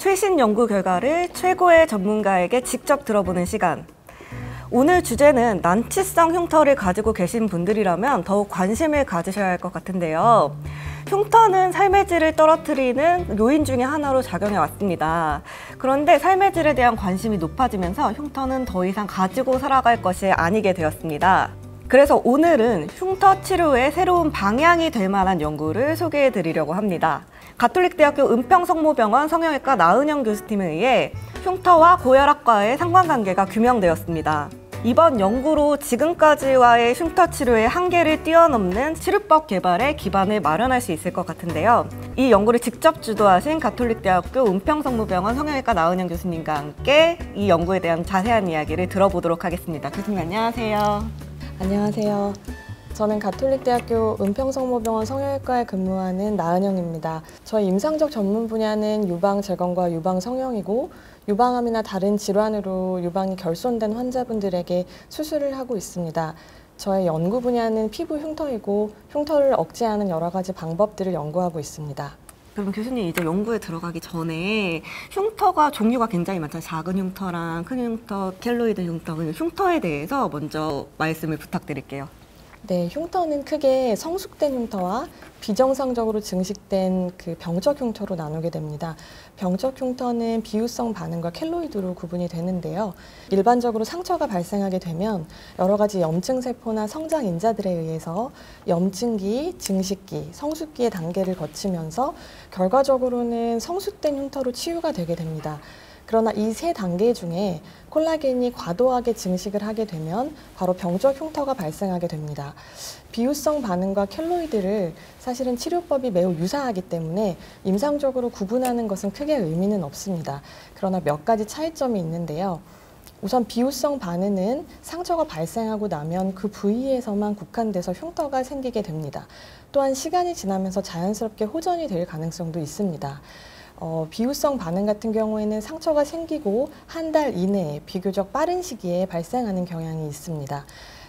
최신 연구 결과를 최고의 전문가에게 직접 들어보는 시간. 오늘 주제는 난치성 흉터를 가지고 계신 분들이라면 더욱 관심을 가지셔야 할 것 같은데요. 흉터는 삶의 질을 떨어뜨리는 요인 중에 하나로 작용해 왔습니다. 그런데 삶의 질에 대한 관심이 높아지면서 흉터는 더 이상 가지고 살아갈 것이 아니게 되었습니다. 그래서 오늘은 흉터 치료의 새로운 방향이 될 만한 연구를 소개해 드리려고 합니다. 가톨릭대학교 은평성모병원 성형외과 나은영 교수팀에 의해 흉터와 고혈압과의 상관관계가 규명되었습니다. 이번 연구로 지금까지와의 흉터 치료의 한계를 뛰어넘는 치료법 개발에 기반을 마련할 수 있을 것 같은데요. 이 연구를 직접 주도하신 가톨릭대학교 은평성모병원 성형외과 나은영 교수님과 함께 이 연구에 대한 자세한 이야기를 들어보도록 하겠습니다. 교수님 안녕하세요. 안녕하세요. 저는 가톨릭대학교 은평성모병원 성형외과에 근무하는 나은영입니다. 저희 임상적 전문 분야는 유방 재건과 유방 성형이고 유방암이나 다른 질환으로 유방이 결손된 환자분들에게 수술을 하고 있습니다. 저의 연구 분야는 피부 흉터이고 흉터를 억제하는 여러 가지 방법들을 연구하고 있습니다. 그럼 교수님 이제 연구에 들어가기 전에 흉터가 종류가 굉장히 많잖아요. 작은 흉터랑 큰 흉터, 켈로이드 흉터, 흉터에 대해서 먼저 말씀을 부탁드릴게요. 네, 흉터는 크게 성숙된 흉터와 비정상적으로 증식된 그 병적 흉터로 나누게 됩니다. 병적 흉터는 비유성 반응과 켈로이드로 구분이 되는데요. 일반적으로 상처가 발생하게 되면 여러 가지 염증 세포나 성장 인자들에 의해서 염증기, 증식기, 성숙기의 단계를 거치면서 결과적으로는 성숙된 흉터로 치유가 되게 됩니다. 그러나 이 세 단계 중에 콜라겐이 과도하게 증식을 하게 되면 바로 병적 흉터가 발생하게 됩니다. 비유성 반응과 켈로이드를 사실은 치료법이 매우 유사하기 때문에 임상적으로 구분하는 것은 크게 의미는 없습니다. 그러나 몇 가지 차이점이 있는데요. 우선 비유성 반응은 상처가 발생하고 나면 그 부위에서만 국한돼서 흉터가 생기게 됩니다. 또한 시간이 지나면서 자연스럽게 호전이 될 가능성도 있습니다. 비유성 반응 같은 경우에는 상처가 생기고 한 달 이내에 비교적 빠른 시기에 발생하는 경향이 있습니다.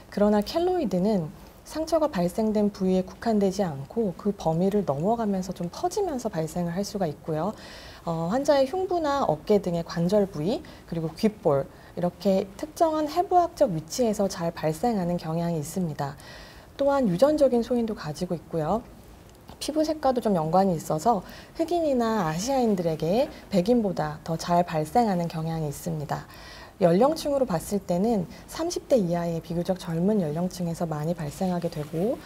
그러나 켈로이드는 상처가 발생된 부위에 국한되지 않고 그 범위를 넘어가면서 좀 퍼지면서 발생을 할 수가 있고요. 환자의 흉부나 어깨 등의 관절 부위, 그리고 귓볼, 이렇게 특정한 해부학적 위치에서 잘 발생하는 경향이 있습니다. 또한 유전적인 소인도 가지고 있고요. 피부색과도 좀 연관이 있어서 흑인이나 아시아인들에게 백인보다 더 잘 발생하는 경향이 있습니다. 연령층으로 봤을 때는 30대 이하의 비교적 젊은 연령층에서 많이 발생하게 되고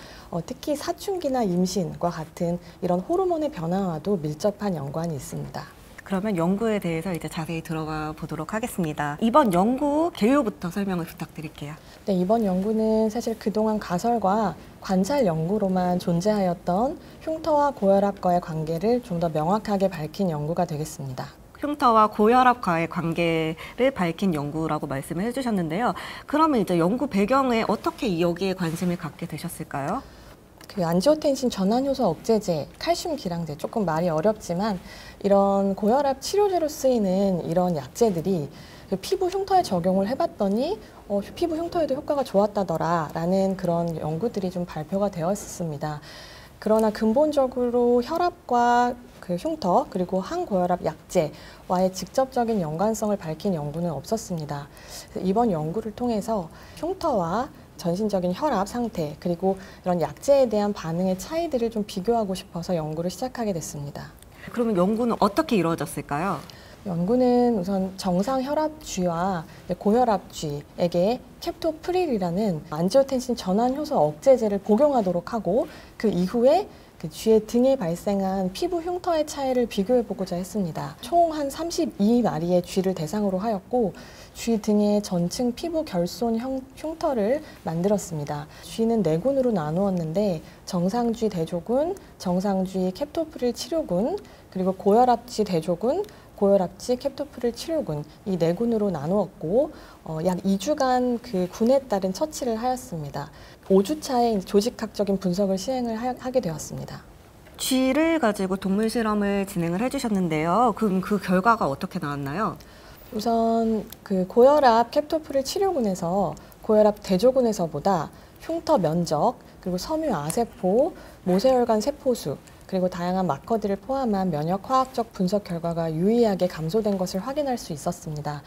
특히 사춘기나 임신과 같은 이런 호르몬의 변화와도 밀접한 연관이 있습니다. 그러면 연구에 대해서 이제 자세히 들어가 보도록 하겠습니다. 이번 연구 개요부터 설명을 부탁드릴게요. 네, 이번 연구는 사실 그동안 가설과 관찰 연구로만 존재하였던 흉터와 고혈압과의 관계를 좀 더 명확하게 밝힌 연구가 되겠습니다. 흉터와 고혈압과의 관계를 밝힌 연구라고 말씀을 해주셨는데요. 그러면 이제 연구 배경에 어떻게 여기에 관심을 갖게 되셨을까요? 그 안지오텐신 전환효소 억제제, 칼슘 기량제, 조금 말이 어렵지만 이런 고혈압 치료제로 쓰이는 이런 약제들이 피부 흉터에 적용을 해봤더니 피부 흉터에도 효과가 좋았다더라 라는 그런 연구들이 좀 발표가 되었습니다. 그러나 근본적으로 혈압과 그 흉터 그리고 항고혈압 약제와의 직접적인 연관성을 밝힌 연구는 없었습니다. 이번 연구를 통해서 흉터와 전신적인 혈압 상태 그리고 이런 약제에 대한 반응의 차이들을 좀 비교하고 싶어서 연구를 시작하게 됐습니다. 그러면 연구는 어떻게 이루어졌을까요? 연구는 우선 정상 혈압쥐와 고혈압쥐에게 캡토프릴이라는 안지오텐신 전환 효소 억제제를 복용하도록 하고 그 이후에 그 쥐의 등에 발생한 피부 흉터의 차이를 비교해 보고자 했습니다. 총 한 32마리의 쥐를 대상으로 하였고 쥐 등의 전층 피부 결손 흉터를 만들었습니다. 쥐는 4군으로 나누었는데 정상쥐 대조군, 정상쥐 캡토프릴 치료군, 그리고 고혈압쥐 대조군, 고혈압쥐 캡토프릴 치료군 이 4군으로 나누었고 약 2주간 그 군에 따른 처치를 하였습니다. 5주차에 조직학적인 분석을 시행을 하게 되었습니다. 쥐를 가지고 동물 실험을 진행을 해주셨는데요. 그럼 그 결과가 어떻게 나왔나요? 우선 그 고혈압 캡토프릴 치료군에서 고혈압 대조군에서보다 흉터 면적, 그리고 섬유 아세포, 모세혈관 세포수, 그리고 다양한 마커들을 포함한 면역화학적 분석 결과가 유의하게 감소된 것을 확인할 수 있었습니다.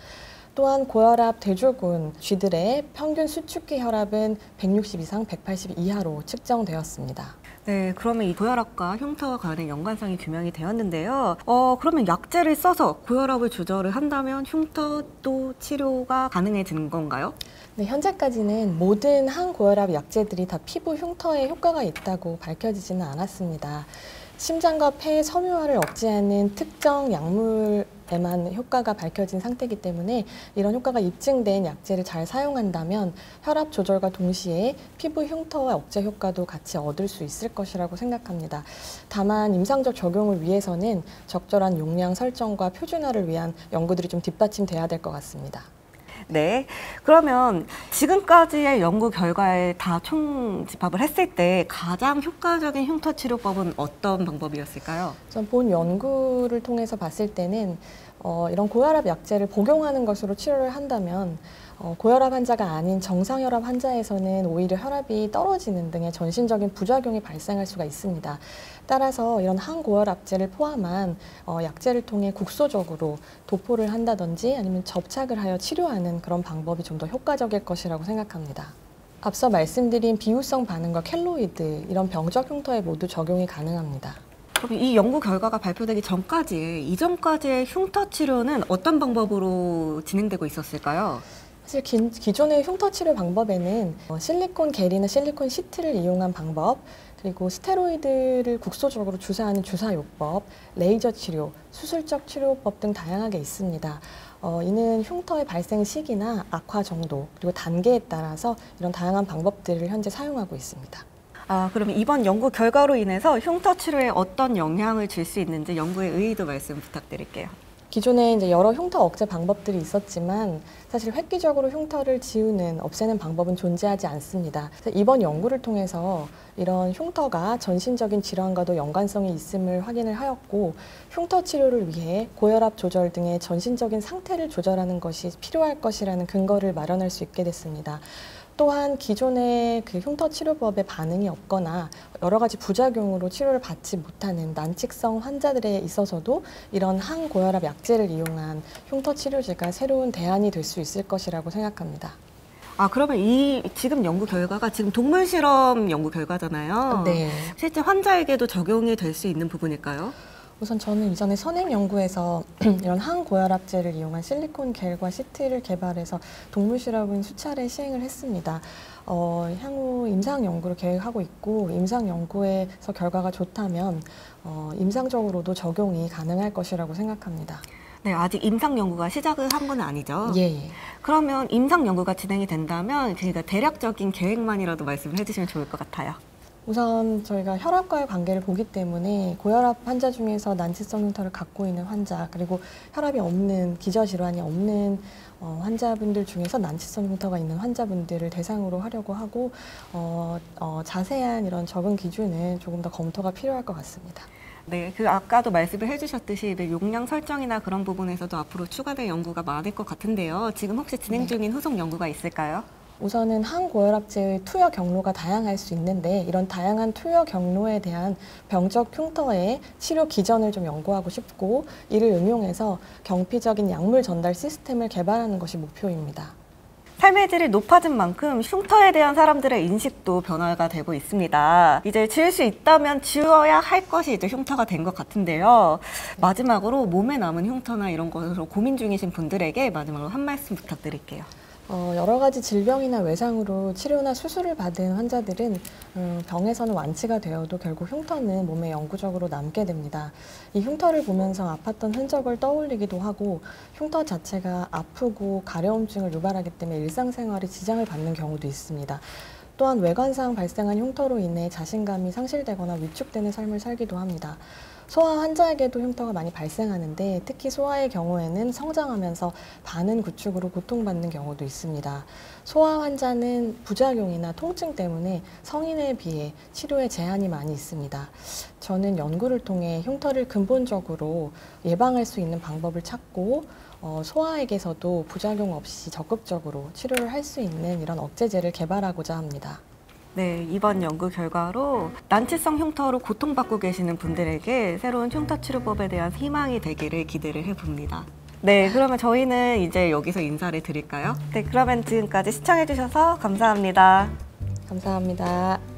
또한 고혈압 대조군 쥐들의 평균 수축기 혈압은 160 이상 180 이하로 측정되었습니다. 네, 그러면 이 고혈압과 흉터와 관련된 연관성이 규명이 되었는데요. 그러면 약제를 써서 고혈압을 조절을 한다면 흉터도 치료가 가능해지는 건가요? 네, 현재까지는 모든 항고혈압 약제들이 다 피부 흉터에 효과가 있다고 밝혀지지는 않았습니다. 심장과 폐의 섬유화를 억제하는 특정 약물에만 효과가 밝혀진 상태이기 때문에 이런 효과가 입증된 약제를 잘 사용한다면 혈압 조절과 동시에 피부 흉터와 억제 효과도 같이 얻을 수 있을 것이라고 생각합니다. 다만 임상적 적용을 위해서는 적절한 용량 설정과 표준화를 위한 연구들이 좀 뒷받침돼야 될 것 같습니다. 네, 그러면 지금까지의 연구 결과에 다 총집합을 했을 때 가장 효과적인 흉터 치료법은 어떤 방법이었을까요? 우선 본 연구를 통해서 봤을 때는 이런 고혈압 약제를 복용하는 것으로 치료를 한다면 고혈압 환자가 아닌 정상혈압 환자에서는 오히려 혈압이 떨어지는 등의 전신적인 부작용이 발생할 수가 있습니다. 따라서 이런 항고혈압제를 포함한 약제를 통해 국소적으로 도포를 한다든지 아니면 접착을 하여 치료하는 그런 방법이 좀 더 효과적일 것이라고 생각합니다. 앞서 말씀드린 비후성 반응과 켈로이드 이런 병적 흉터에 모두 적용이 가능합니다. 그럼 이 연구 결과가 발표되기 전까지, 이전까지의 흉터 치료는 어떤 방법으로 진행되고 있었을까요? 사실 기존의 흉터 치료 방법에는 실리콘 겔이나 실리콘 시트를 이용한 방법, 그리고 스테로이드를 국소적으로 주사하는 주사요법, 레이저 치료, 수술적 치료법 등 다양하게 있습니다. 이는 흉터의 발생 시기나 악화 정도, 그리고 단계에 따라서 이런 다양한 방법들을 현재 사용하고 있습니다. 그럼 이번 연구 결과로 인해서 흉터 치료에 어떤 영향을 줄 수 있는지 연구의 의의도 말씀 부탁드릴게요. 기존에 이제 여러 흉터 억제 방법들이 있었지만 사실 획기적으로 흉터를 지우는, 없애는 방법은 존재하지 않습니다. 그래서 이번 연구를 통해서 이런 흉터가 전신적인 질환과도 연관성이 있음을 확인을 하였고 흉터 치료를 위해 고혈압 조절 등의 전신적인 상태를 조절하는 것이 필요할 것이라는 근거를 마련할 수 있게 됐습니다. 또한 기존의 그 흉터 치료법에 반응이 없거나 여러 가지 부작용으로 치료를 받지 못하는 난치성 환자들에 있어서도 이런 항고혈압 약제를 이용한 흉터 치료제가 새로운 대안이 될 수 있을 것이라고 생각합니다. 그러면 이 지금 연구 결과가 지금 동물 실험 연구 결과잖아요. 네. 실제 환자에게도 적용이 될 수 있는 부분일까요? 우선 저는 이전에 선행 연구에서 이런 항고혈압제를 이용한 실리콘 겔과 시트를 개발해서 동물 실험은 수차례 시행을 했습니다. 향후 임상 연구를 계획하고 있고 임상 연구에서 결과가 좋다면 임상적으로도 적용이 가능할 것이라고 생각합니다. 네, 아직 임상 연구가 시작을 한 건 아니죠? 예. 그러면 임상 연구가 진행이 된다면 저희가 대략적인 계획만이라도 말씀을 해주시면 좋을 것 같아요. 우선 저희가 혈압과의 관계를 보기 때문에 고혈압 환자 중에서 난치성 흉터를 갖고 있는 환자, 그리고 혈압이 없는, 기저질환이 없는 환자분들 중에서 난치성 흉터가 있는 환자분들을 대상으로 하려고 하고 자세한 이런 적응 기준은 조금 더 검토가 필요할 것 같습니다. 네, 아까도 말씀을 해주셨듯이 용량 설정이나 그런 부분에서도 앞으로 추가될 연구가 많을 것 같은데요. 지금 혹시 진행 중인 후속 연구가 있을까요? 우선은 항고혈압제의 투여 경로가 다양할 수 있는데 이런 다양한 투여 경로에 대한 병적 흉터의 치료 기전을 좀 연구하고 싶고 이를 응용해서 경피적인 약물 전달 시스템을 개발하는 것이 목표입니다. 삶의 질이 높아진 만큼 흉터에 대한 사람들의 인식도 변화가 되고 있습니다. 이제 지울 수 있다면 지워야 할 것이 이제 흉터가 된 것 같은데요. 마지막으로 몸에 남은 흉터나 이런 것으로 고민 중이신 분들에게 마지막으로 한 말씀 부탁드릴게요. 여러 가지 질병이나 외상으로 치료나 수술을 받은 환자들은 병에서는 완치가 되어도 결국 흉터는 몸에 영구적으로 남게 됩니다. 이 흉터를 보면서 아팠던 흔적을 떠올리기도 하고 흉터 자체가 아프고 가려움증을 유발하기 때문에 일상생활에 지장을 받는 경우도 있습니다. 또한 외관상 발생한 흉터로 인해 자신감이 상실되거나 위축되는 삶을 살기도 합니다. 소아 환자에게도 흉터가 많이 발생하는데 특히 소아의 경우에는 성장하면서 반응 구축으로 고통받는 경우도 있습니다. 소아 환자는 부작용이나 통증 때문에 성인에 비해 치료에 제한이 많이 있습니다. 저는 연구를 통해 흉터를 근본적으로 예방할 수 있는 방법을 찾고 소아에게서도 부작용 없이 적극적으로 치료를 할 수 있는 이런 억제제를 개발하고자 합니다. 네, 이번 연구 결과로 난치성 흉터로 고통받고 계시는 분들에게 새로운 흉터 치료법에 대한 희망이 되기를 기대를 해봅니다. 네, 그러면 저희는 이제 여기서 인사를 드릴까요? 네, 그러면 지금까지 시청해주셔서 감사합니다. 감사합니다.